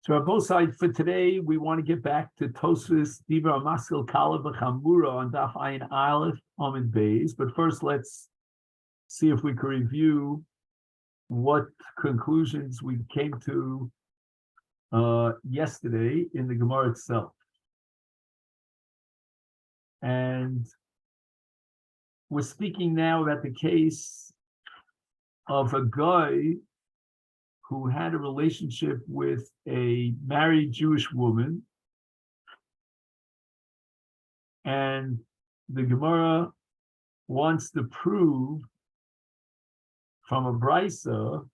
So on both sides for today, we want to get back to Tosfos Dibra Maskil Kala B'Chamura on Daf Ayin Aleph Amid Beis. But first, let's see if we can review what conclusions we came to yesterday in the Gemara itself. And we're speaking now about the case of a guy who had a relationship with a married Jewish woman. And the Gemara wants to prove from a brisa,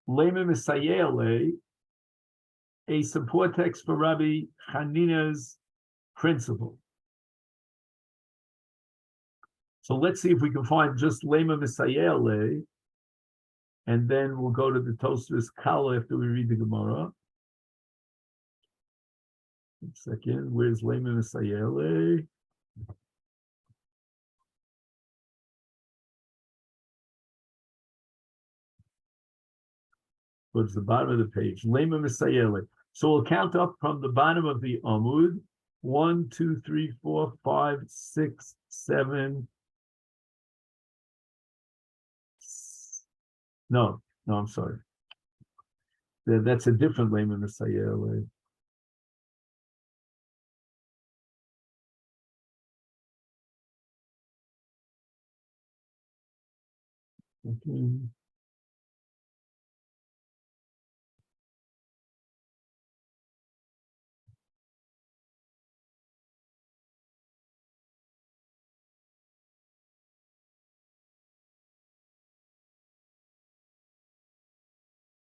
Lema Misayele, a support text for Rabbi Hanina's principle. So let's see if we can find just Lema Misayele, and then we'll go to the Tosfos Kala after we read the Gemara. 1 second, where's Lema Misayele? Towards the bottom of the page, Lema Misayele. So we'll count up from the bottom of the Amud. 1, 2, 3, 4, 5, 6, 7. No, I'm sorry. That's a different Lema Misayele. Okay.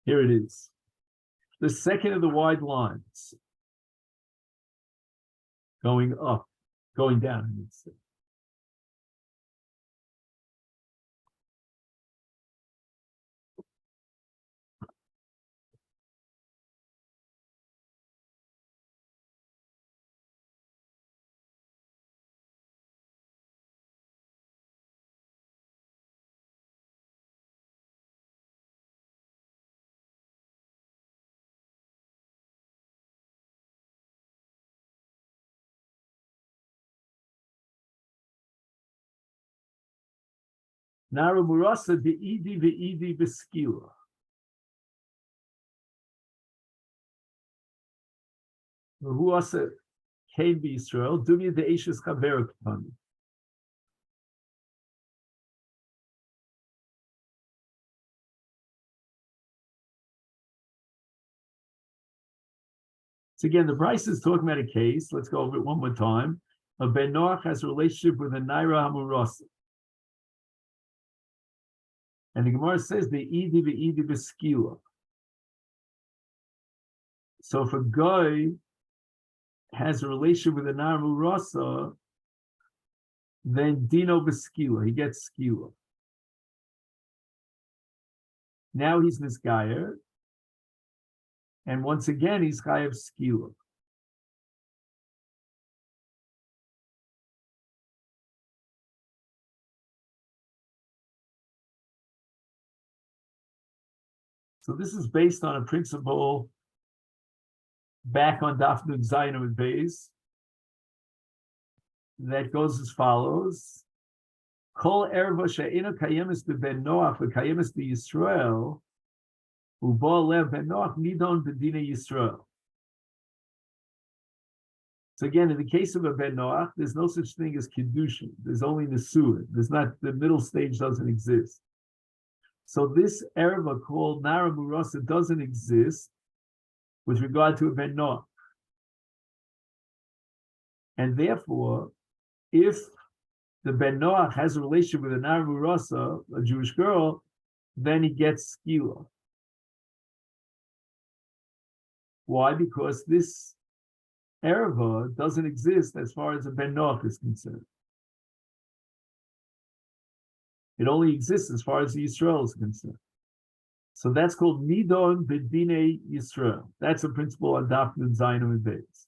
Here it is. The second of the wide lines. Going up, going down, I need to say. Nara Murasa Be'idi Ve'idi Beskila. Who also came to Israel, Dumya the Ashes Chaver K'tani. So again, the Bryce is talking about a case. Let's go over it one more time. A Ben Noach has a relationship with a Naira Hamurasa. And the Gemara says the Idi Ve'idi Beskila. So if a guy has a relationship with a Naira Hamurasa, then Dino Beskila, he gets Skila. Now he's Nisgayer. And once again, he's Chayav Skila. So this is based on a principle back on Daf Nun Zayin with Beis that goes as follows: Kol erva she'ena kayemes be'ben Noach v'kayemes be'Yisrael u'bo lev ben Noach nidon b'dinei Yisrael. So again, in the case of a ben Noach, there's no such thing as kiddushin. There's only nesuah. There's not, the middle stage doesn't exist. So this erva called Nara Murasa doesn't exist with regard to a ben Noach. And therefore, if the ben Noach has a relationship with a Nara Murasa, a Jewish girl, then he gets skila. Why? Because this erva doesn't exist as far as a ben Noach is concerned. It only exists as far as the Yisrael is concerned. So that's called Nidon B'dinei Yisrael. That's a principle on Daf Nun Zayin Amud Beis.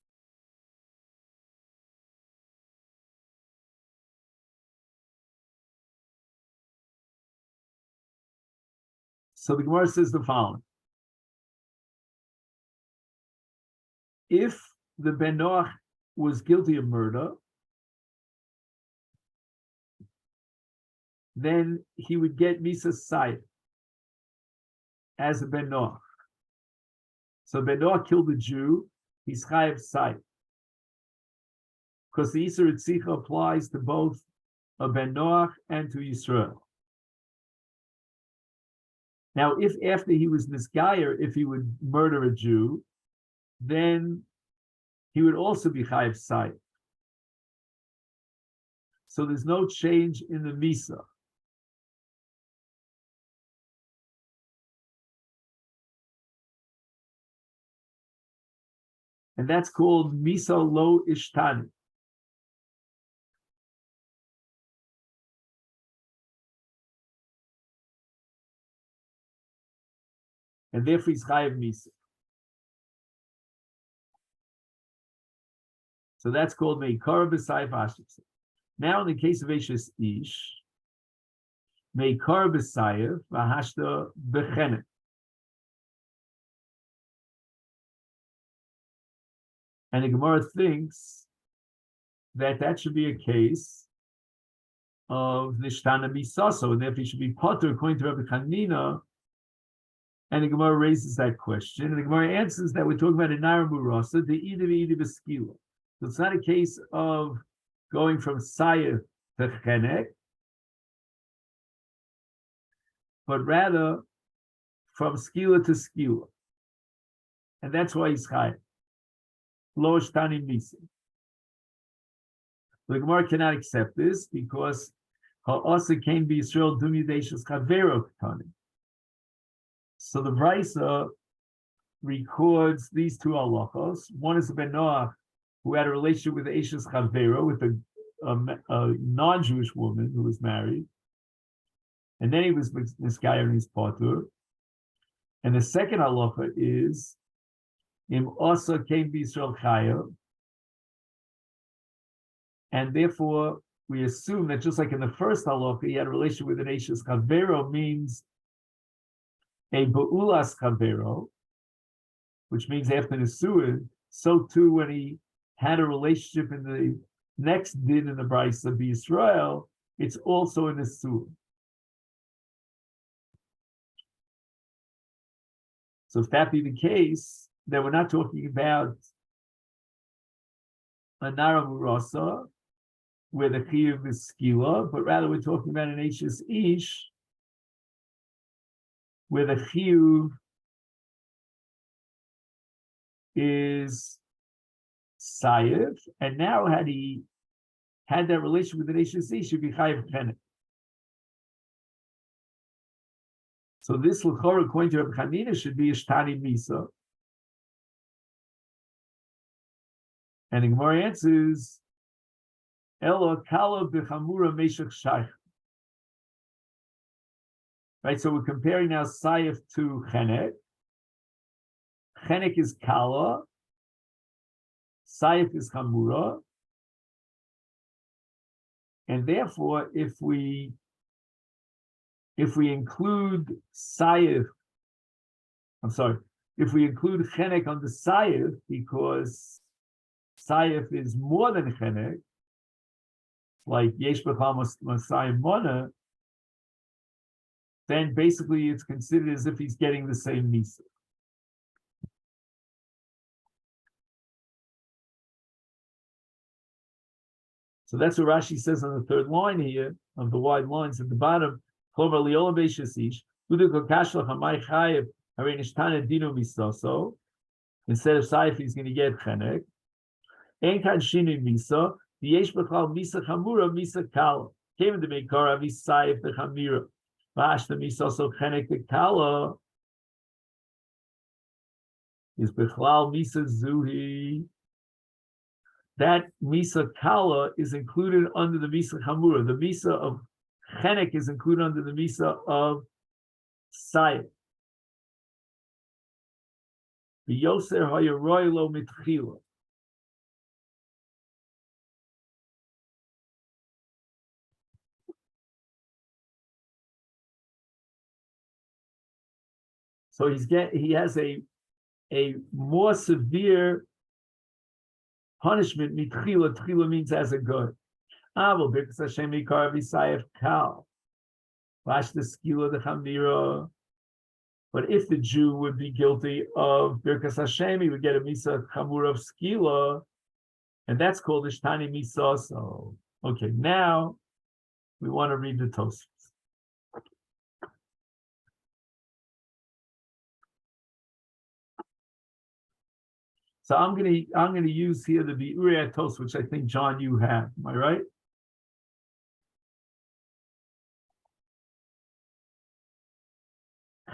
So the Gemara says the following: if the Ben Noach was guilty of murder, then he would get Misa Sayef as a Ben Noach. So Ben Noach killed a Jew, he's Chayav Sayef. Because the Yisur Tzika applies to both a Ben Noach and to Yisrael. Now, if after he was Nisgayer, if he would murder a Jew, then he would also be Chayav Sayef. So there's no change in the Misa. And that's called Misa Lo Ishtani. And therefore he's Chayav Misa. So that's called Meikar B'Sayif Ashiksa. Now in the case of Eshes Ish, Meikar B'Sayif V'Hashta B'Chenek. And the Gemara thinks that that should be a case of Nishtana Misaso, and therefore he should be potter according to Rabbi Chanina. And the Gemara raises that question, and the Gemara answers that we're talking about a Nara Murasa, the Ida B'Skila. So it's not a case of going from Sayef to Chenek, but rather from Skila to Skila. And that's why he's Chayav. Lo Shtani Misa. The Gemara cannot accept this because Ha'asa came be Yisrael Dum Yudeshus Chavero Ketani. So the Brisa records these two halachos. One is a Ben Noach who had a relationship with Eshes Chavero, with a non-Jewish woman who was married, and then he was this guy and his potter. And the second halacha is Im Asa came be Yisrael Chayav, and therefore we assume that just like in the first halacha, he had a relationship with an Eshes Chavero means a Ba'ulas Chavero, which means after Nisuin, so too when he had a relationship in the next din in the Brisa of Israel, it's also a Nisuin. So if that be the case, then we're not talking about a Nara Murasa, where the Chiyuv is Skila, but rather we're talking about an Eshes Ish, where the Chiyuv is Sayef, and now had he had that relation with the Eshes Ish, should be Chayav Chenek. So this L'chora, according to Rabbi Chanina, should be Ishtani Misa. And the Gemara answers, Elo Kala B'Chamura Meshach Shaykh. Right, so we're comparing now Sayef to Chenek. Chenek is Kala, Sayef is Chamura, and therefore, if we include Sayef, if we include Chenek on the Sayef, because Sayef is more than Chenek, like Yesh B'Chal Masayim Mona, then basically it's considered as if he's getting the same Misa. So that's what Rashi says on the third line here, of the wide lines at the bottom. Instead of Saif, he's going to get Chenek. Ein kan shinu Misa, the Yesh B'Chal Misa Chamura, Misa Kala. Came in the Meikar Avi Saif the Chamira. Vash the Misa so Chenek the Kala. Is B'Chlal Misa Zuhi. That Misa Kala is included under the Misa Chamura. The Misa of Chenek is included under the Misa of Sayef. The Yoser Hayaroy Lo Mitchila. So he has a more severe punishment, tchila means as a good. Aval birkas Hashem ikar v'sayef kal. Vash the skila the chamira. But if the Jew would be guilty of birkas Hashem, he would get a misa chamura of skila, and that's called ishtani misa. So, okay, now we want to read the Tosfos. So I'm gonna use here the Bi'urei Tos, which I think John you have. Am I right?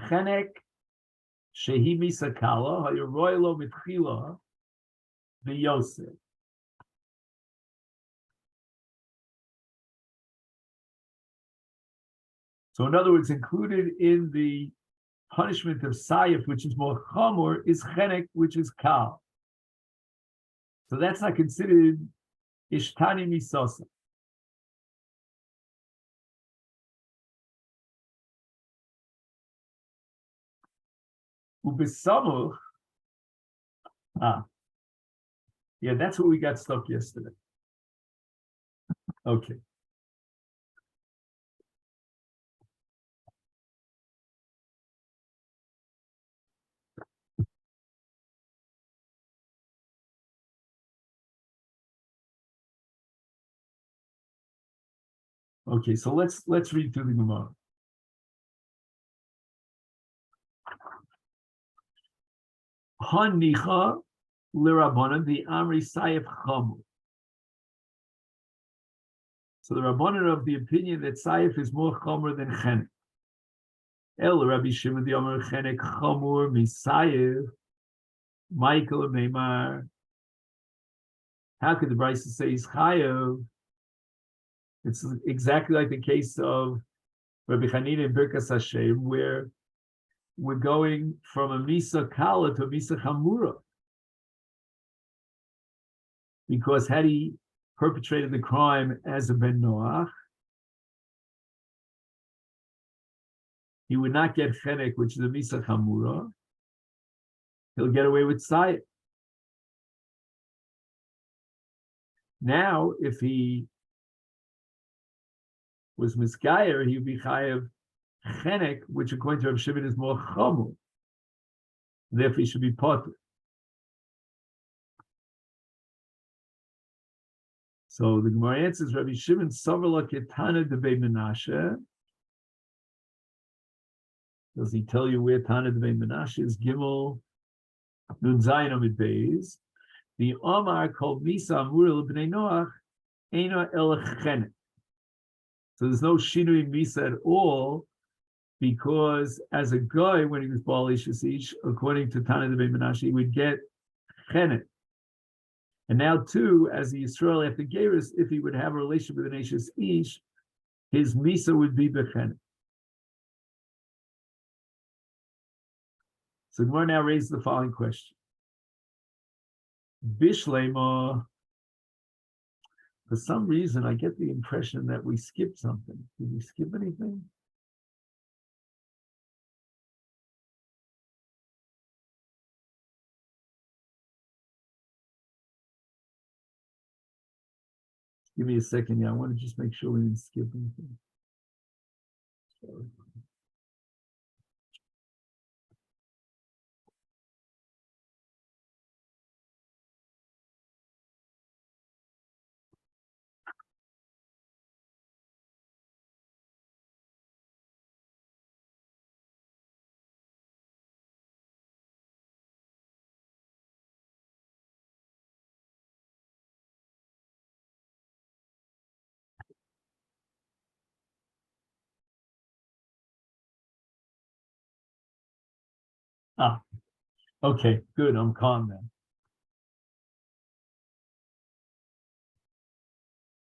Chenek shehi misakala hayroylo mitchila v'yosef. So in other words, included in the punishment of Sayef, which is more chamor, is chenek, which is kal. So that's not considered ishtani misasa. Ubesamuch. Yeah, that's what we got stuck yesterday. Okay. Okay, so let's read through the Gemara. Hanicha l'Rabbanan the Amri Sayef Chamu. So the Rabbanan of the opinion that Sayef is more Chamer than Chenek. El Rabbi Shimon the Amr Chenek Chamur Misayef Michael Neymar. How could the Brisa say he's Chayav? It's exactly like the case of Rabbi Chanina and Birkas Hashem, where we're going from a Misa Kala to a Misa Chamura. Because had he perpetrated the crime as a Ben Noach, he would not get Chenek, which is a Misa Chamura. He'll get away with Sayet. Now, if he was Miskayer, he would be Chayav Chenek, which according to Rav Shimon is more Chamur. Therefore, he should be Potter. So the Gemara answers, Rabbi Shimon Savala Ketana Debei Menashe. Does he tell you where Tana Debei Menashe is? Gimel Nun Zayin Amid Beis. The Omar called Misa Amur Bnei Noach Eina El Chenek. So there's no Shinui Misa at all, because as a guy, when he was Baal Ish, according to Tana Debei Menashe, he would get Chenek. And now, too, as the Yisrael after Geras, if he would have a relationship with an Ashes Ish, his Misa would be Bechenek. So Gemara now raises the following question. Bishlema, for some reason, I get the impression that we skipped something. Did we skip anything? Give me a second. Yeah, I want to just make sure we didn't skip anything. Sorry. Okay, good. I'm calm then.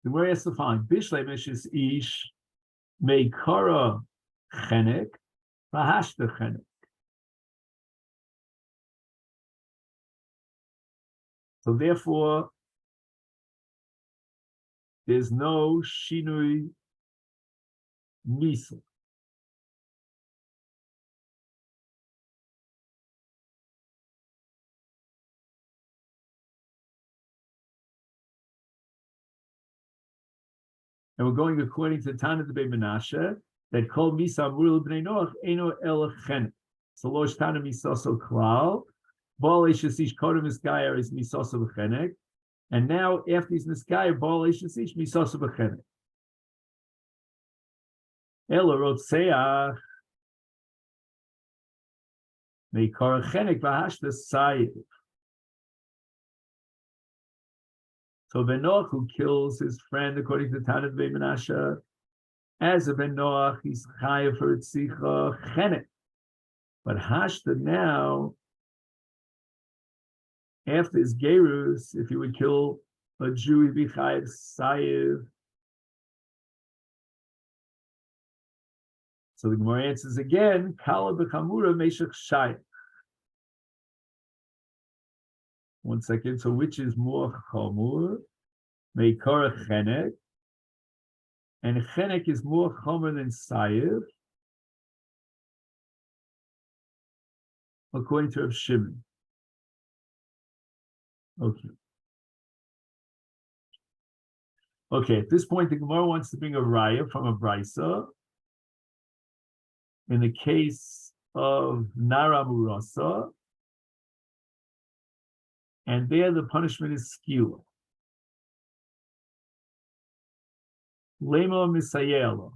The way is to find Bishlei Mishis Ish Meikara Chenek Vahashta Chenek. So therefore, there's no Shinui Misa. And we're going according to Tana de Menashe that Kol Misa Amur Bnei Noach Eino El Chenek. So Lo Shtana Misoso Klal, Bal Eshesish Kodem Miskaya is Misoso B'Chenek, and now after he's Miskaya, Bal Eshesish Misoso B'Chenek. Ela Rotseach Meikar Chenek V'Hashta Sayiv. So Ben Noach, who kills his friend according to Tana de Menashe, as a Ben Noach, he's chayav for tzricha chenek. But Hashta now, after his gerus, if he would kill a Jew, he'd be chayav sayiv. So the Gemara answers again, Kala b'chamura meshach shayach. One second. So which is more chamur? Meikara chenek. And chenek is more chomer than sayiv, according to Rav Shimon. Okay, at this point, the Gemara wants to bring a raya from a brisa. In the case of Nara Murasa, and there the punishment is skila. Lema misayela.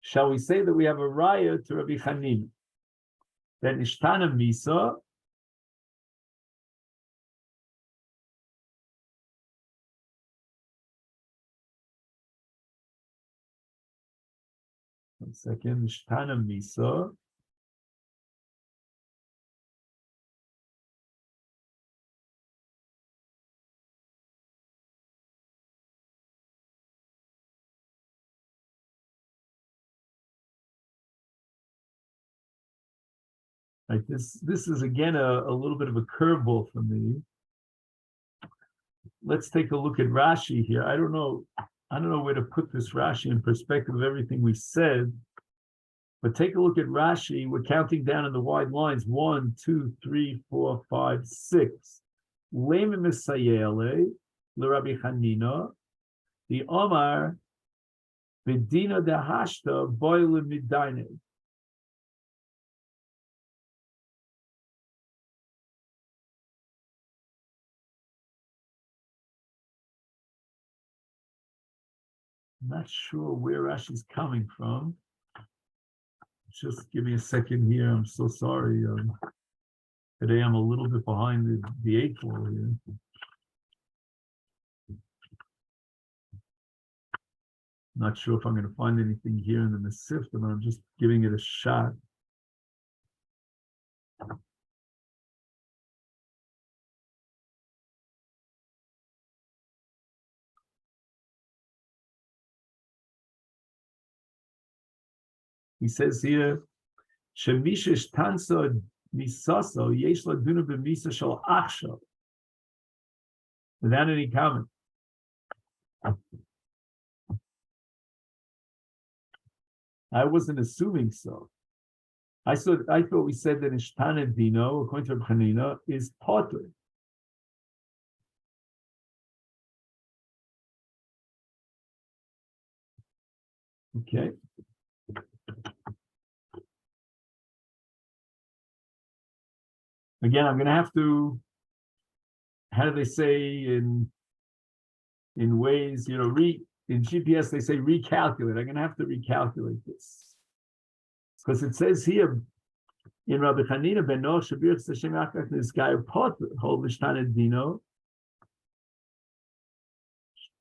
Shall we say that we have a raya to Rabbi Chanina? That Ishtana Misa, one second, Ishtana Misa, like this is again a little bit of a curveball for me. Let's take a look at Rashi here. I don't know where to put this Rashi in perspective of everything we said, but take a look at Rashi. We're counting down in the wide lines. 1, 2, 3, 4, 5, 6. Lema misayele l'Rabbi Chanina, the Omar B'dina dehashta boile midayne. I'm not sure where Rashi's coming from. Just give me a second here. I'm so sorry. Today I'm a little bit behind the 8 ball here. Not sure if I'm going to find anything here in the Masechet, but I'm just giving it a shot. He says here, "Shemishish tansa misaso yesh laduna b'misa shel achshav." Without any comment. I wasn't assuming so. I thought we said that Ishtana Dino, according to Rav Chanina, is potter. Okay. Again, I'm going to have to, how do they say in ways, in GPS, they say recalculate. I'm going to have to recalculate this. Because it says here, in Rabbi Chanina, ben Noach, Shabir, Sashem, Akach, this guy, Potter, hold Ishtana Dino,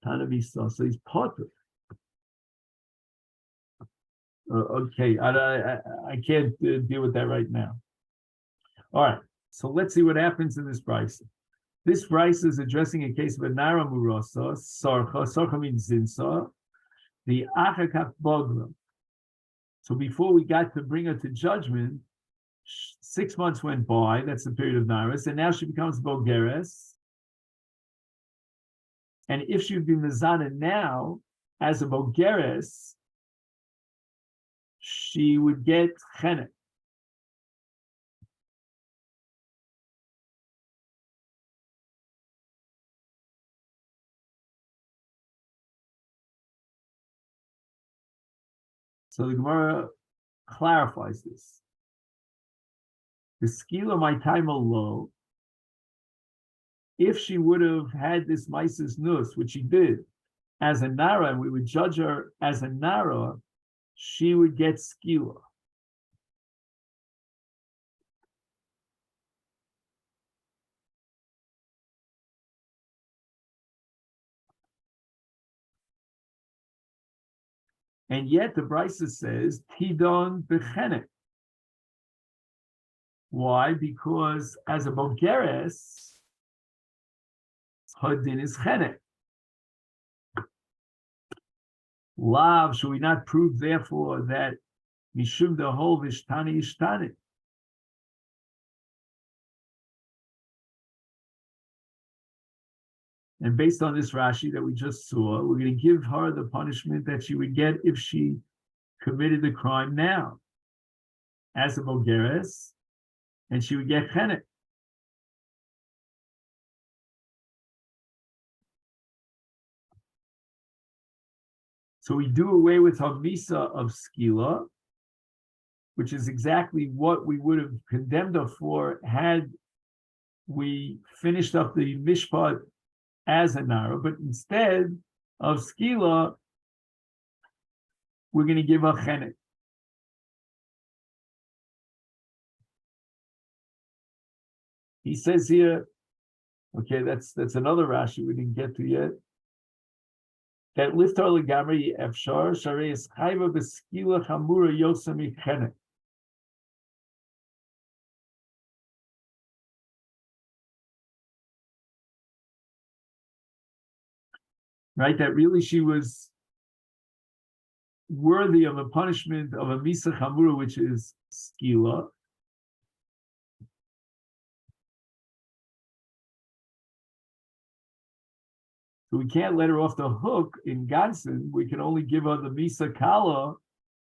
Ishtana Misa, so he's Potter. Okay, I can't deal with that right now. All right. So let's see what happens in this brisa. This brisa is addressing a case of a nara murasa, sarcha. Sarcha means zinsa. The achakach bogra. So before we got to bring her to judgment, 6 months went by. That's the period of naras, and now she becomes bogeres. And if she'd been mezana now as a bogeres, she would get chenek. So the Gemara clarifies this. The skila my time low. If she would have had this Mises Nus, which she did, as a Nara, and we would judge her as a Nara, she would get skila. And yet the Brisa says, Tidon Bechenek. Why? Because as a Bogeres, her din is Chenek. Lav, should we not prove therefore that Mishum the whole Vishtani Ishtani? And based on this Rashi that we just saw, we're going to give her the punishment that she would get if she committed the crime now, as a Bogeres, and she would get Chenek. So we do away with her Misa of Skila, which is exactly what we would have condemned her for had we finished up the Mishpat as a Nara, but instead of Skila, we're going to give her Chenek. He says here, okay, that's another Rashi we didn't get to yet. That liftar legamri efshar sharei es chayva b'skila chamura yosami chenek. Right, that really she was worthy of a punishment of a misa chamura, which is skila. So we can't let her off the hook in Gansen. We can only give her the Misa Kala,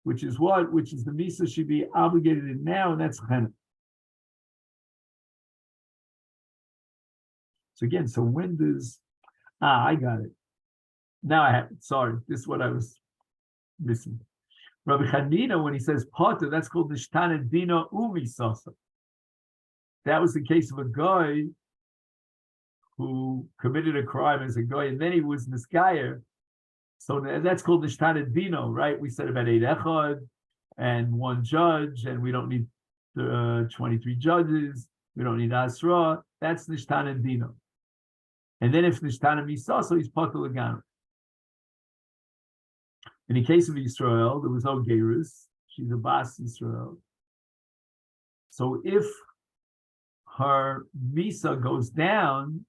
which is what? Which is the Misa she'd be obligated in now, and that's Chenek. So again, so when does... I got it. Now I have it. Sorry, this is what I was missing. Rabbi Chanina, when he says Potter, that's called Nishtana Dina Umi Sasa. That was the case of a guy who committed a crime as a guy, and then he was Niskayer. So that's called Nishtana Dino, right? We said about 8 echad and 1 judge, and we don't need 23 judges. We don't need Asra. That's Nishtana Dino. And then if Nishtana Misa, so he's Potter Lagana. In the case of Israel, there was no Gerus. She's a Bas Israel. So if her Misa goes down,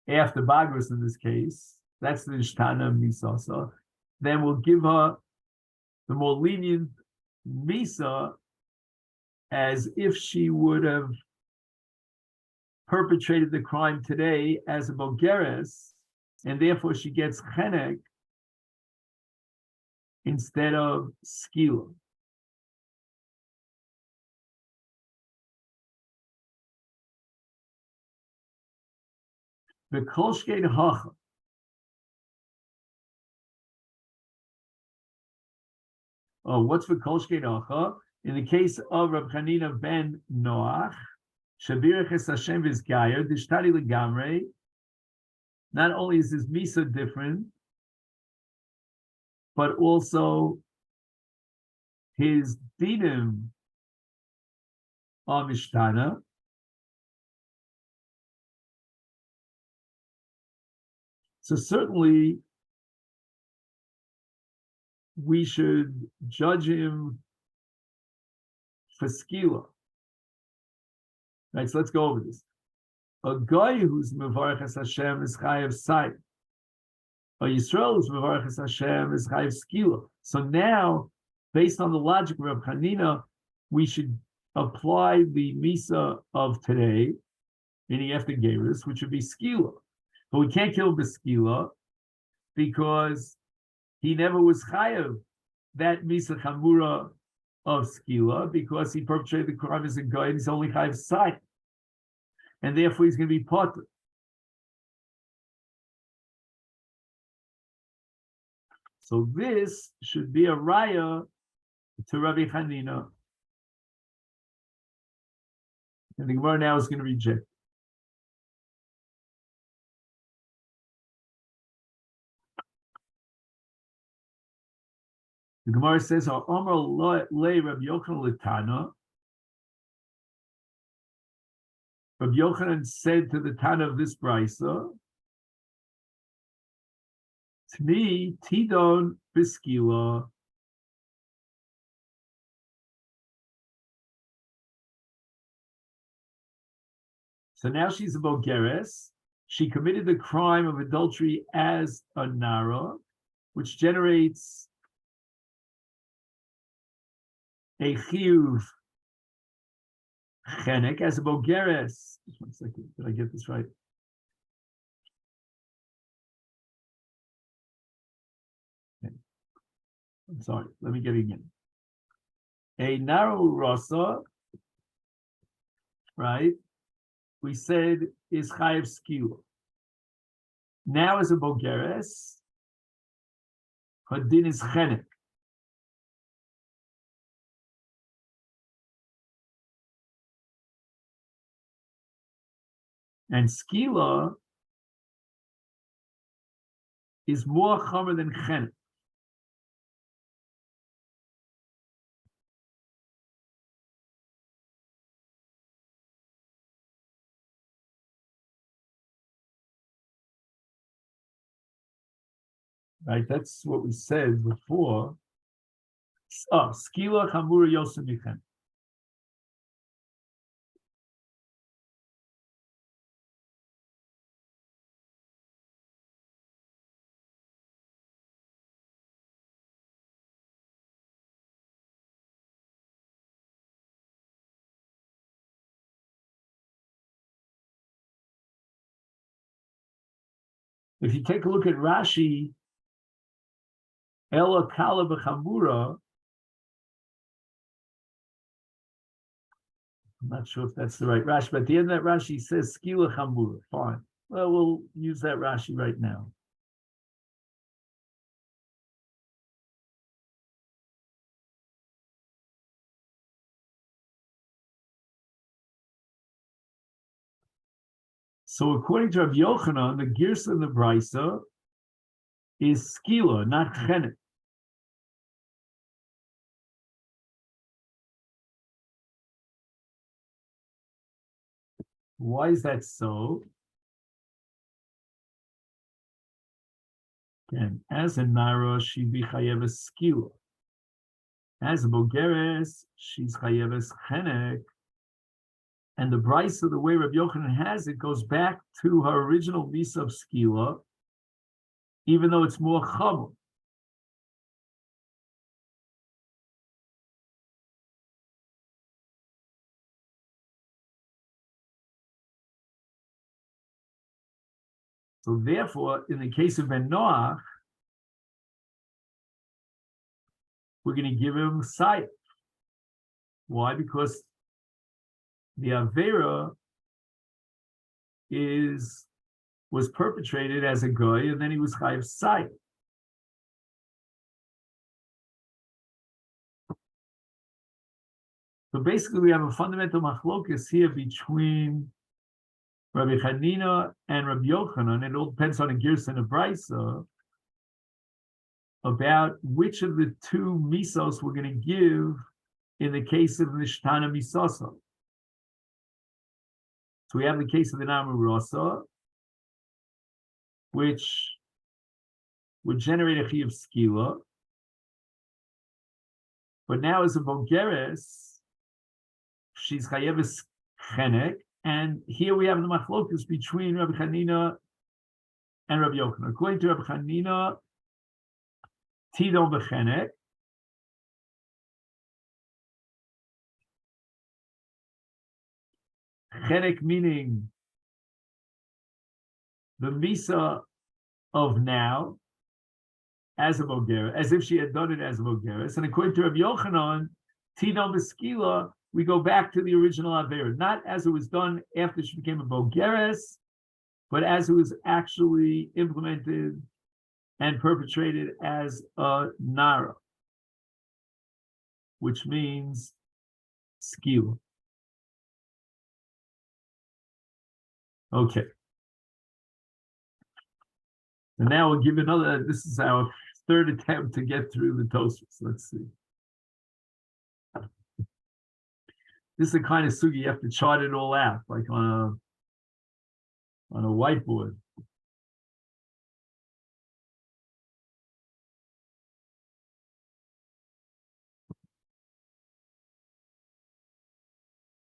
after Bagrus in this case, that's the Nishtana Misasa, then we'll give her the more lenient Misa as if she would have perpetrated the crime today as a Bogeres, and therefore she gets Chenek instead of Skila. The Kolshkeit Hacha. Oh, what's the Kolshkeit Hacha? In the case of Reb Chanina ben Noach, Shabirach es Hashem v'zgayer, Dishtari legamrei. Not only is his Misa different, but also his Dinim are Mishtana. So certainly, we should judge him for skila. Right, so let's go over this. A guy who's mevarach es Hashem is chayav sight. A Yisrael who's mevarach es Hashem is chayav skila. So now, based on the logic of Reb Chanina, we should apply the Misa of today, meaning after Gerus, which would be skila. But we can't kill Beskila because he never was chayav that Misa Chamura of Skila because he perpetrated the crime as a guy and he's only chayav sight. And therefore he's going to be potter. So this should be a raya to Rabbi Hanina. And the Gemara now is going to reject. The Gemara says, "Omer le Rabbi Yochanan l'Tana." Rabbi Yochanan said to the Tana of this brisa, "Tni tidon biskila." So now she's a bogeres. She committed the crime of adultery as a nara, which generates a chiyuv chenek as a bogeres. Just 1 second, did I get this right? Okay. I'm sorry, let me get it again. A naru rasa, right? We said is chayev skila. Now as a bogeres, her din is chenek. And skila is more chomer than chenek. Right, that's what we said before. Skila chamura yosem michen. If you take a look at Rashi, Ela kala b'chamura. I'm not sure if that's the right Rashi, but at the end of that Rashi says skila chamura. Fine. Well, we'll use that Rashi right now. So according to Rabbi Yochanan, the girsa in the brisa is skila, not chenek. Why is that so? Again, as a nara, she be chayeves skila. As a bogeres, she's chayeves chenek. And the brisa, the way Rabbi Yochanan has it, goes back to her original visa of skila, even though it's more chamer. So therefore, in the case of Ben Noach, we're going to give him sayif. Why? Because the avera was perpetrated as a guy, and then he was chayav sayif. So basically, we have a fundamental machlokas here between Rabbi Hanina and Rabbi Yochanan. It all depends on a girsa and a brisa about which of the two misos we're going to give in the case of Nishtana misosa. So we have the case of the Namu Rasa, which would generate a chiyuv skila, but now as a bogeres, she's chayeves chenek, and here we have the machlokus between Rabbi Hanina and Rabbi Yochanan. According to Rabbi Hanina, tidon b'chenek. Chenek meaning the misa of now as a bogeres, as if she had done it as a bogeres. And according to Rabbi Yochanan, tidon b'skila, we go back to the original avera, not as it was done after she became a bogeres, but as it was actually implemented and perpetrated as a nara, which means skila. Okay. And now we'll give another, this is our third attempt to get through the Tosfos. Let's see. This is the kind of sugi you have to chart it all out, like on a whiteboard.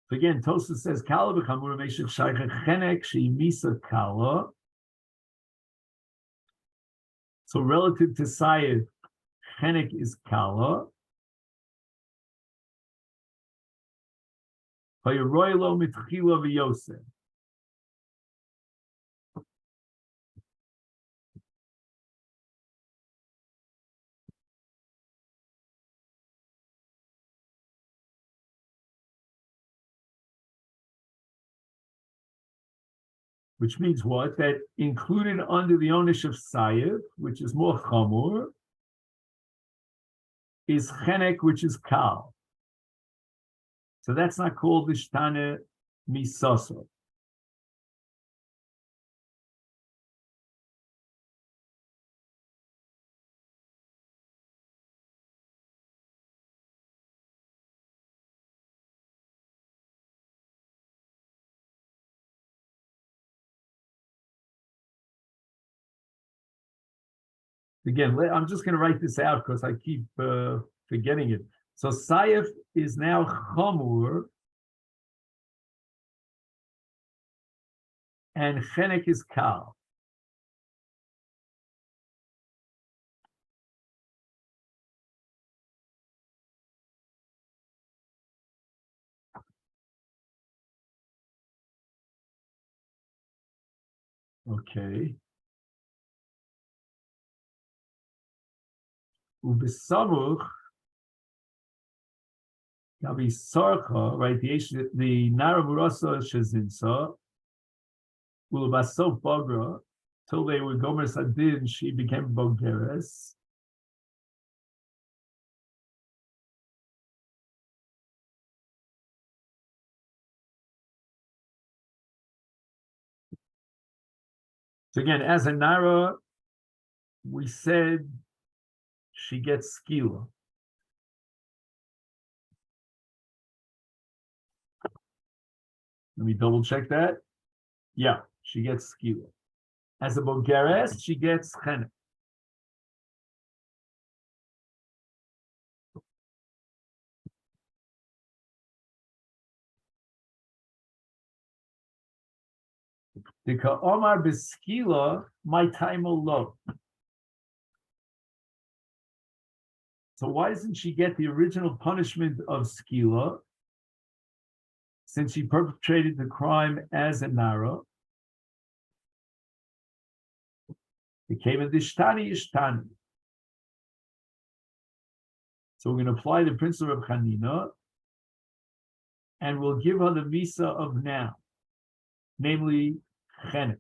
So again, Tosfos says, Kala b'chamura meishich shaycha chenek she'imisa kala. So relative to Sayed, chenek is kala. Vayeroylo mitchila v'yosef. Which means what? That included under the ownership of Sayev, which is more chamur, is chenek, which is kal. So that's not called ishtane misaso. Again, I'm just going to write this out because I keep forgetting it. So Sayev is now chamur, and chenek is kal. Okay. Ubesamuch, Gabi Sarcha, right? The Nara Murasa Shezinsa, Ulabaso Bagra, till they were Gomer Sadin, she became Bogeres. So again, as a Nara, we said she gets skila. Let me double check that. Yeah, she gets skila. As a Bogeres, she gets chenek. The Omar beskila, my time low. So why doesn't she get the original punishment of skila, since she perpetrated the crime as a nara? It came in the ishtani. So we're going to apply the principle of Chanina, and we'll give her the misa of now, namely chenek.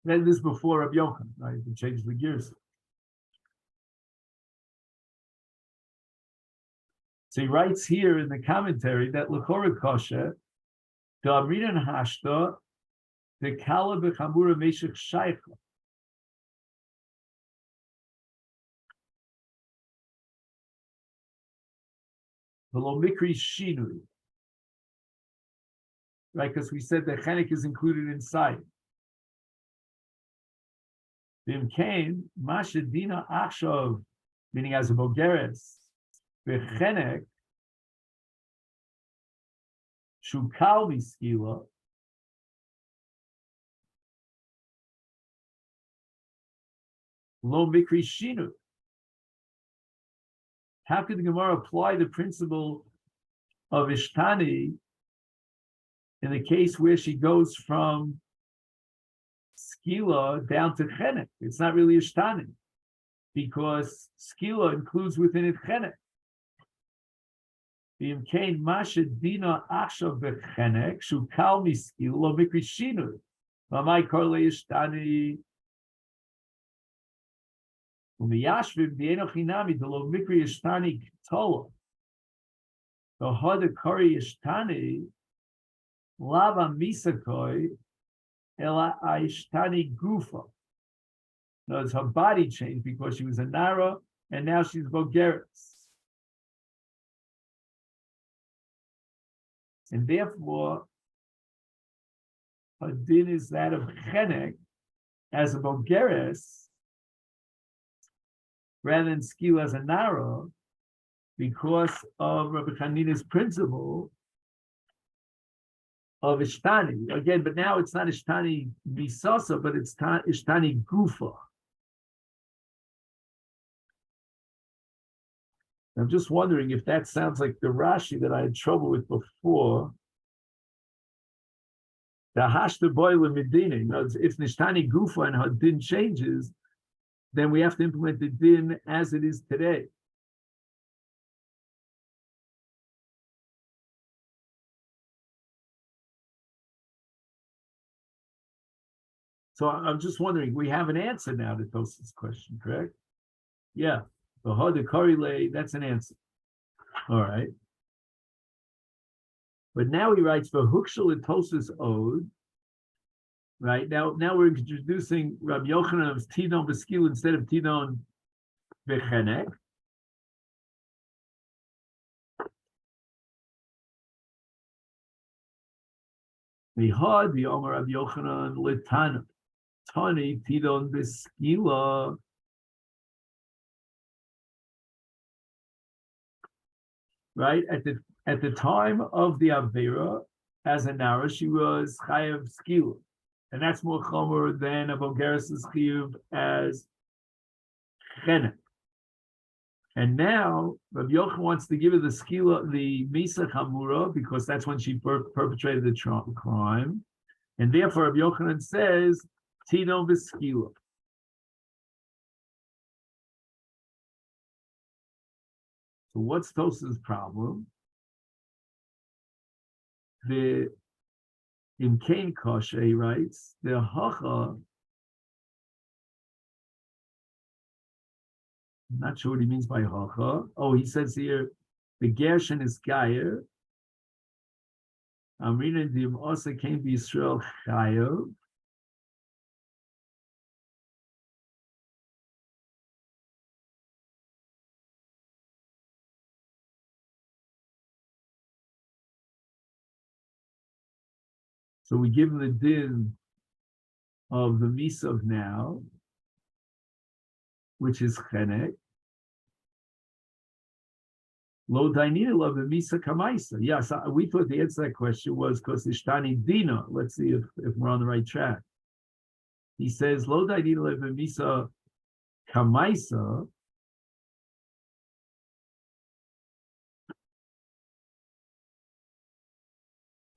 Then this before Rabbi Yochanan, right? To change the gears. So he writes here in the commentary that l'chora kosher, the amrinan hashta, the kala b'chamura meshech shaycha. V'lo mikri shinui. Right, because we said that chenek is included inside. V'imkein, mashadina achshav, meaning as a bogeres, v'chenek, shukal miskila, lo mikri shinu. How could the Gemara apply the principle of ishtani in the case where she goes from skila down to chenek? It's not really ishtani, because skila includes within it chenek. V'imkein masha dina achshav v'chenek shukal miskila lo mikri shinu. V'amai kor le'ishtani. Umiyashvim dienochinami the lo mikri ishtani tolo. The hada kari ishtani lava misakoi ela ishtani gufa. Notice her body changed because she was a Nara and now she's Bogeres. And therefore, her din is that of Chenek as a Bogeres rather than Skil as a Nara because of Rabbi Chanina's principle of Ishtani. Again, but now it's not Ishtani Misasa, but it's Ishtani Gufa. I'm just wondering if that sounds like the Rashi that I had trouble with before. The Hashta Boile Medina. If Nishtani Gufa and her din changes, then we have to implement the din as it is today. So I'm just wondering, we have an answer now to Tosa's question, correct? Yeah. The Hada Karile, that's an answer. All right. But now he writes for Hukshal and Tosa's Ode. Right now we're introducing Rabbi Yochanan's Tidon Beskil instead of Tidon Bechenek. Mihad the Omer Rabbi Yochanan Litana Tani Tidon Beskila. Right at the time of the Avera, as a Nara, she was Chayav Skila. And that's more chomer than a Bogeres' chiyuv as chenek. And now Rabbi Yochanan wants to give her the skila, the misa chamura, because that's when she perpetrated the crime. And therefore Rabbi Yochanan says, Tino v'skila. So what's Tosa's problem? In Cain Kosher, he writes, the hacha, I'm not sure what he means by hacha. Oh, he says here, the Gershon is Gayer. I'm reading the also came to Israel Chayav. So we give him the din of the Misav now, which is Chenek. Lo dainina of the Misa Kamaisa. Yes, we thought the answer to that question was because Ishtani Dina. Let's see if we're on the right track. He says, Lo dainina of the Misa Kamaisa.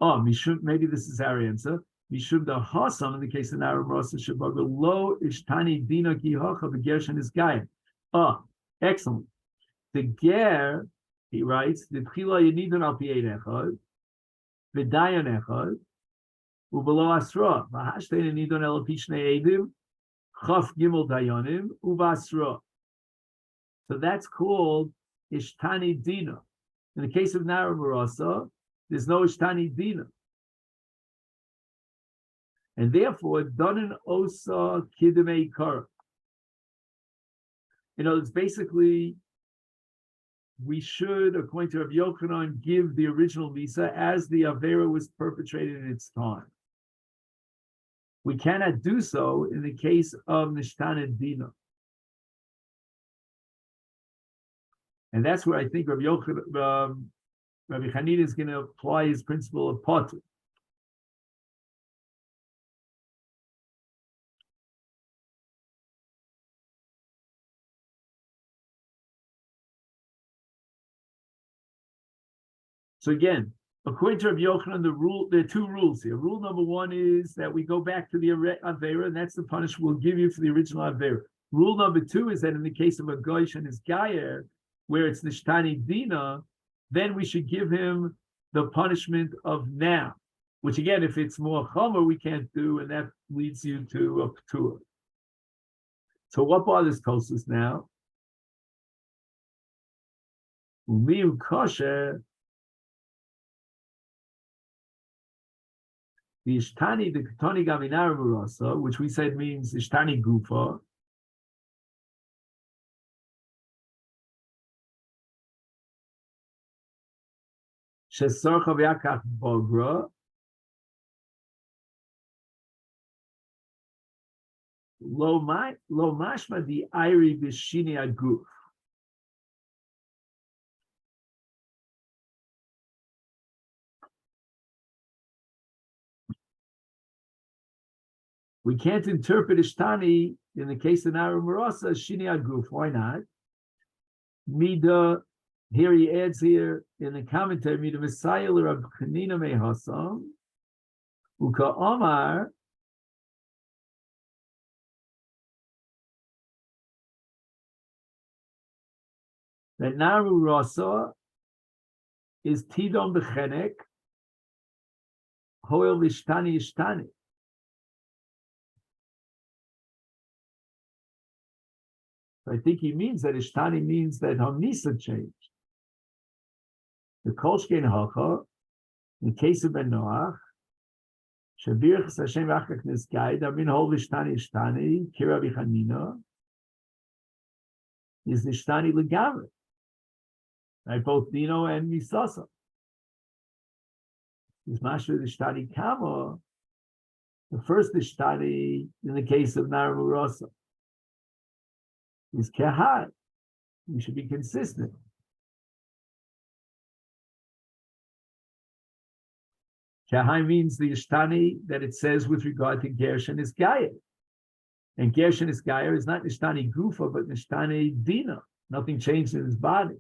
Oh, Mishum, maybe this is our answer. Mishum the Hasam, in the case of Naram Rasa Shabaga, Lo Ishtani Dina Kihacha, the Gershon is Gaia. Oh, excellent. The Ger, he writes, the Tchila Yenidon al Piein Echad, the Dayan Echad, Ubalo Asra, Vahashtein Yenidon el Pishne Edim, Chaf Gimel Dayanim, Ubasra. So that's called Ishtani Dina. In the case of Naram Rasa, there's no Ishtani Dina. And therefore, Donin Osa Kidemei Kara. It's basically, we should, according to Rabbi Yochanan, give the original Misa as the Avera was perpetrated in its time. We cannot do so in the case of Nishtana Dina. And that's where I think Rabbi Yochanan, Rabbi Chanina is going to apply his principle of Potter. So again, according to Rabbi Yochanan, there are two rules here. Rule number one is that we go back to the Avera, and that's the punishment we'll give you for the original Avera. Rule number two is that in the case of a Goish and his Gayer, where it's Nishtani Dina, then we should give him the punishment of now, which again, if it's more chomer, we can't do, and that leads you to a ptur. So what bothers Tosus now? Umiu kosher, the Ishtani, the Ketoni Gavinar Murasa, which we said means Ishtani Gufa, Shesorcha V'Yakach Bogra, Lo Mashma Di Airi B'Shini Aguf. We can't interpret Ishtani in the case of Nara Marasa as Shini Aguf. Why not? Mida, here he adds here in the commentary, Mida Messiah Rab Chanina Mehasam, Uka Omar, that Naru Rasa is Tidon Bechenek, Hoel Ishtani Ishtani. I think he means that Ishtani means that Hamnisa changed. The Kolshkein Hacha, in the case of Ben Noach, Shabir Hashem Achak Niskai, Damin Hol Ishtani Ishtani, Kira Bichanina, is Ishtani Legamre. Right, both Dino and Misasa. Is Mashra Ishtani Kama, the first Ishtani in the case of Naramurasa. Is Kehai. We should be consistent. Kehai means the Ishtani that it says with regard to Gershon is Gaia. And Gershon is Gaia is not Ishtani Gufa, but Ishtani Dina. Nothing changed in his body.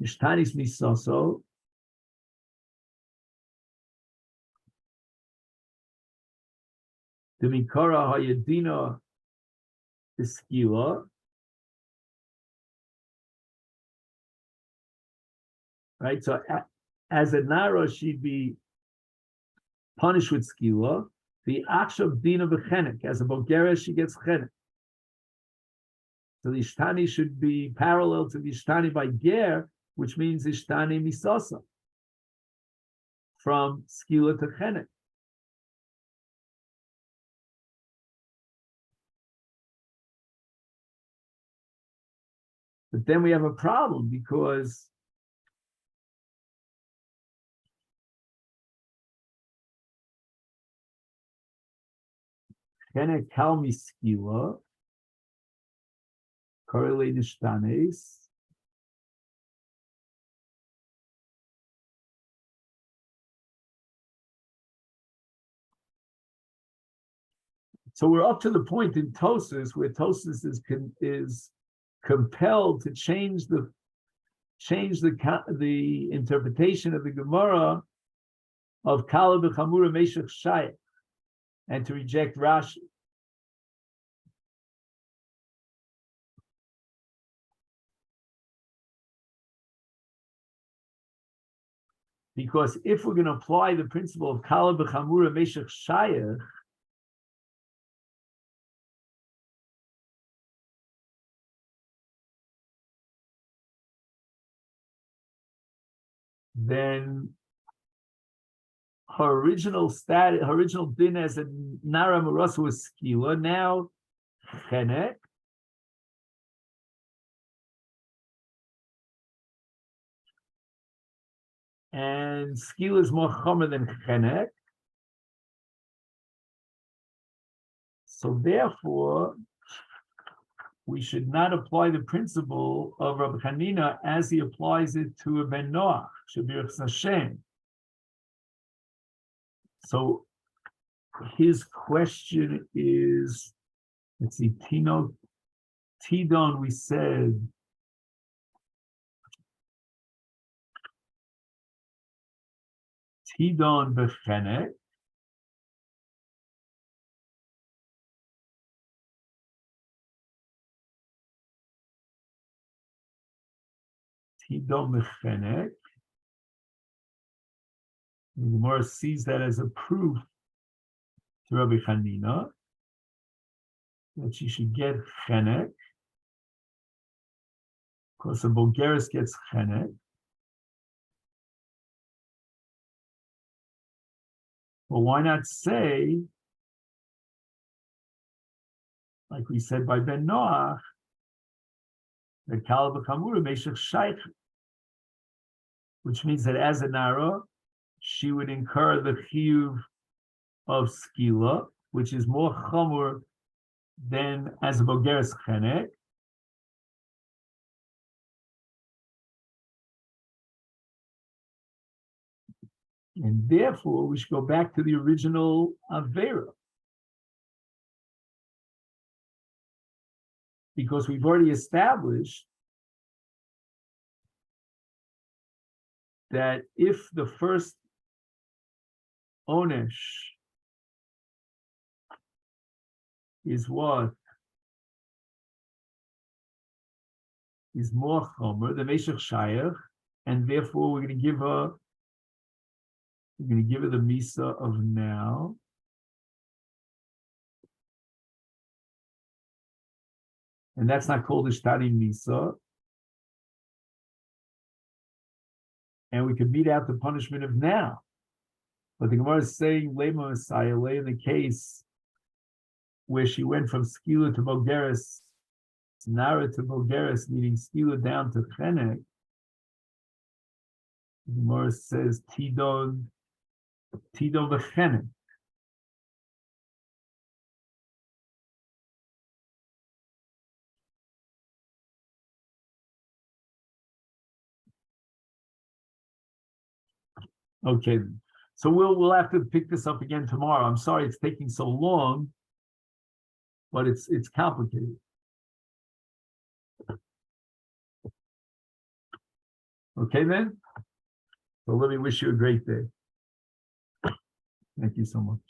Ishtani is Misoso. The Mikora Hayadina is Skila. Right? So as a Nara, she'd be punished with Skila. The Akshav Dina Bechenek. As a Bulgaria, she gets Chenek. So the Ishtani should be parallel to the Ishtani by Ger, which means Ishtani Misasa. From Skila to Chenek. But then we have a problem because Chenek Kalmi Skila correlate Ishtanes. So we're up to the point in Tosas where Tosas is compelled to change the interpretation of the Gemara of Kala b'Chamura Meshach Shayach and to reject Rashi. Because if we're going to apply the principle of Kala b'Chamura Meshach Shayach, then her original status, her original din as a Nara Marasa was Skila, now Chenek. And Skila is more chomer than Chenek. So therefore, we should not apply the principle of Rabbi Hanina as he applies it to a Ben Noach, Shabir Hashem. So his question is, let's see, Tidon, we said, Tidon Bechenek, Tidon Bechenek. The Gemara sees that as a proof to Rabbi Hanina. that she should get chenek, because the Bogeres gets chenek. Well, why not say, like we said by Ben Noach, that Kala b'Chamura Meshech Shaykh, which means that as a Nara, she would incur the chiyuv of skila, which is more chamur than as a Bogeres chenek. And therefore, we should go back to the original Avera. Because we've already established that if the first onesh is what is more chomer, the Meshech Shayach, and therefore we're going to give her the Misa of now. And that's not called Ishtari Misa. And we could beat out the punishment of now. But the Gemara is saying, Lema Messiah, in the case where she went from Skila to Bogeres, Nara to Bogeres, meaning Skila down to Chenek, the Gemara says, Tidon v'Chenek. Okay, so we'll have to pick this up again tomorrow. I'm sorry it's taking so long, but it's complicated. Okay then? So let me wish you a great day. Thank you so much.